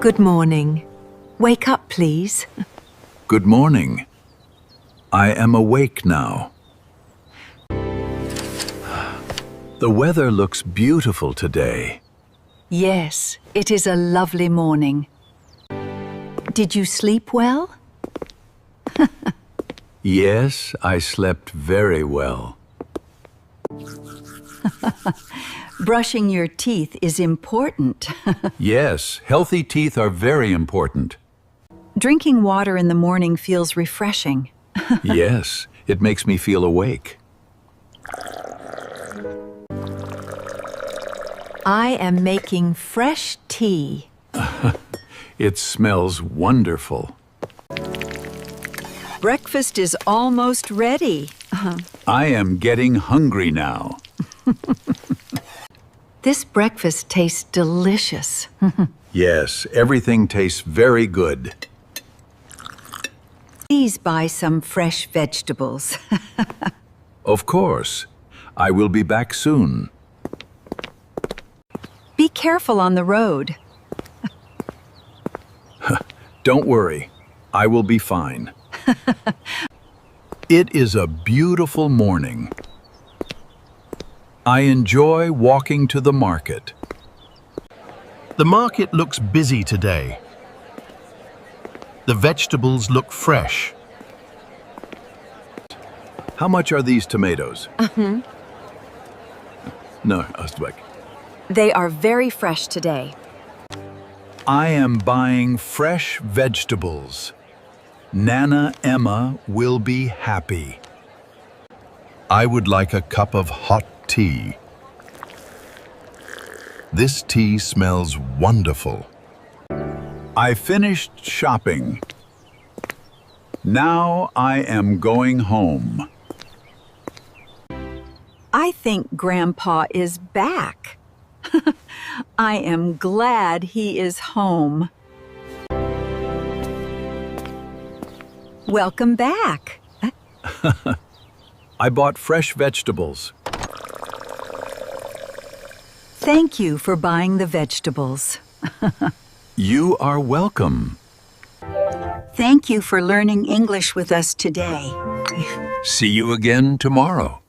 Good morning. Wake up, please. Good morning. I am awake now. The weather looks beautiful today. Yes, it is a lovely morning. Did you sleep well? Yes, I slept very well. Brushing your teeth is important. Yes, healthy teeth are very important. Drinking water in the morning feels refreshing. Yes, it makes me feel awake. I am making fresh tea. It smells wonderful. Breakfast is almost ready. I am getting hungry now. This breakfast tastes delicious. Yes, everything tastes very good. Please buy some fresh vegetables. Of course. I will be back soon. Be careful on the road. Don't worry. I will be fine. It is a beautiful morning. I enjoy walking to the market. The market looks busy today. The vegetables look fresh. How much are these tomatoes? No, Ostbeck. They are very fresh today. I am buying fresh vegetables. Nana Emma will be happy. I would like a cup of hot tea. This tea smells wonderful. I finished shopping. Now I am going home. I think Grandpa is back. I am glad he is home. Welcome back. I bought fresh vegetables. Thank you for buying the vegetables. You are welcome. Thank you for learning English with us today. See you again tomorrow.